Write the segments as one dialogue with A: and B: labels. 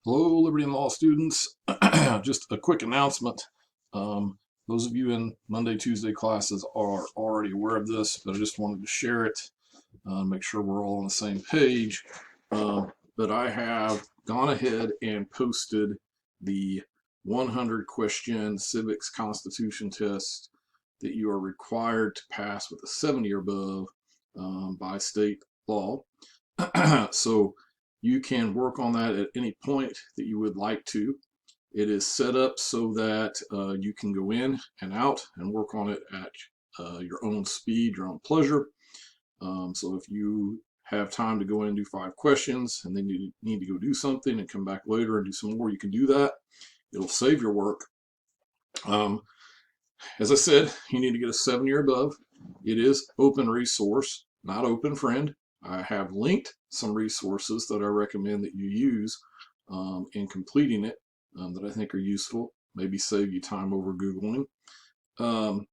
A: Hello, Liberty and Law students. Just a quick announcement. Those of you in Monday, Tuesday classes are already aware of this, but I just wanted to share it, make sure we're all on the same page. But I have gone ahead and posted the 100 question civics constitution test that you are required to pass with a 70 or above by state law. So you can work on that at any point that you would like to. It is set up so that you can go in and out and work on it at your own speed, your own pleasure. So if you have time to go in and do 5 questions and then you need to go do something and come back later and do some more, you can do that. It'll save your work. As I said, you need to get a 70 or above. It is open resource, not open friend. I have linked some resources that I recommend that you use in completing it that I think are useful, maybe save you time over Googling. And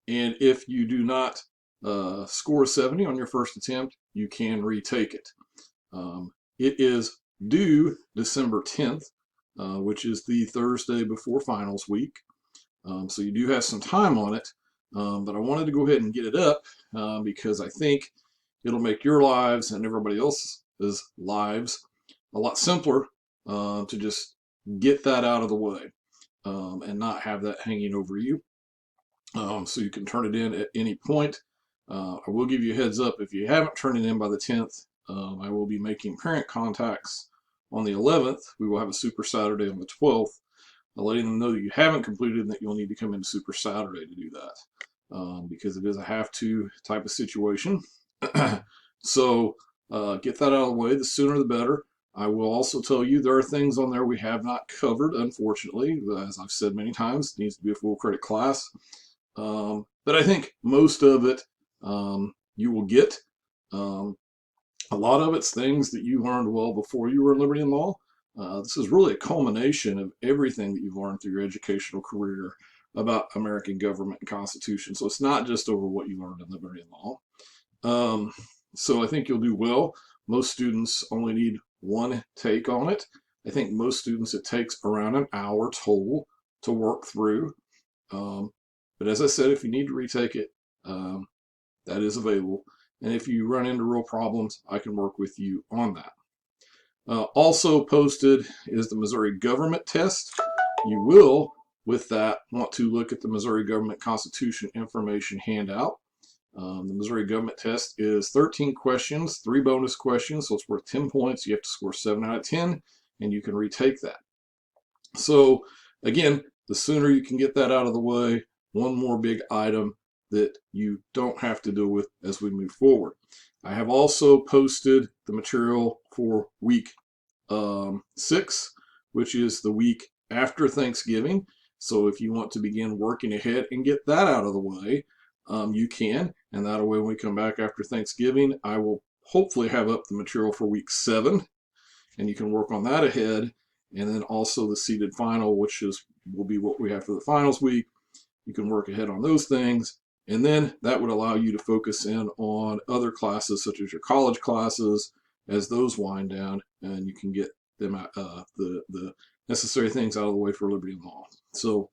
A: if you do not score a 70 on your first attempt, you can retake it. It is due December 10th, which is the Thursday before finals week. So you do have some time on it, but I wanted to go ahead and get it up because I think it'll make your lives and everybody else's lives a lot simpler to just get that out of the way and not have that hanging over you. So you can turn it in at any point. I will give you a heads up, if you haven't turned it in by the 10th, I will be making parent contacts on the 11th. We will have a Super Saturday on the 12th. Letting them know that you haven't completed and that you'll need to come into Super Saturday to do that because it is a have-to type of situation. So get that out of the way. The sooner the better. I will also tell you there are things on there we have not covered, unfortunately. As I've said many times, it needs to be a full credit class. But I think most of it you will get. A lot of it's things that you learned well before you were in Liberty and Law. This is really a culmination of everything that you've learned through your educational career about American government and Constitution. So it's not just over what you learned in Liberty and Law. So I think you'll do well. Most students only need one take on it. I think most students it takes around an hour total to work through. But as I said, if you need to retake it, that is available. And if you run into real problems, I can work with you on that. Also posted is the Missouri government test. You will, with that, want to look at the Missouri Government Constitution Information handout. The Missouri government test is 13 questions, 3 bonus questions, so it's worth 10 points. You have to score 7 out of 10, and you can retake that. So again, the sooner you can get that out of the way, one more big item that you don't have to deal with as we move forward. I have also posted the material for week 6, which is the week after Thanksgiving. So if you want to begin working ahead and get that out of the way, you can. And that way, when we come back after Thanksgiving, I will hopefully have up the material for week 7, and you can work on that ahead. And then also the seated final, which will be what we have for the finals week. You can work ahead on those things. And then that would allow you to focus in on other classes, such as your college classes, as those wind down, and you can get them out, the necessary things out of the way for Liberty and Law. So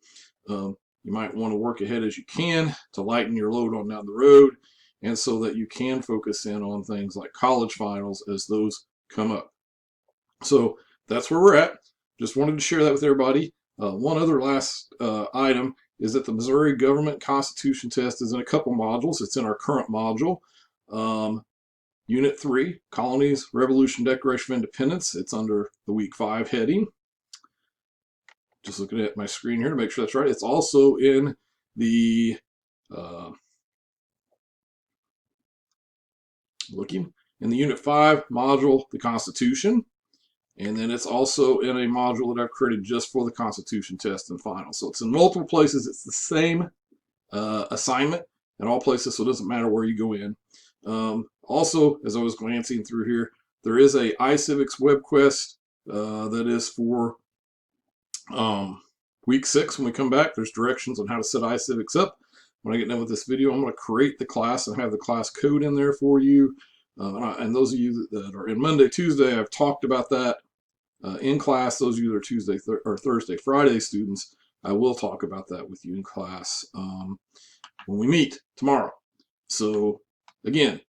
A: you might want to work ahead as you can to lighten your load on down the road, and so that you can focus in on things like college finals as those come up. So that's where we're at. Just wanted to share that with everybody. One other last item is that the Missouri Government Constitution Test is in a couple modules. It's in our current module. Unit 3, Colonies, Revolution, Declaration of Independence. It's under the Week 5 heading. Just looking at my screen here to make sure that's right. It's also in the Unit 5 module, the Constitution. And then it's also in a module that I've created just for the Constitution test and final. So it's in multiple places. It's the same assignment in all places, so it doesn't matter where you go in. Also, as I was glancing through here, there is a iCivics web quest that is for week 6 when we come back. There's directions on how to set iCivics up. When I get done with this video, I'm going to create the class and have the class code in there for you. And those of you that are in Monday, Tuesday, I've talked about that in class. Those of you that are Tuesday or Thursday, Friday students, I will talk about that with you in class when we meet tomorrow. So again,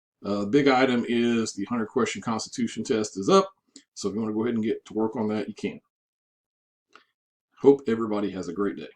A: big item is the 100-question Constitution test is up. So if you want to go ahead and get to work on that, you can. Hope everybody has a great day.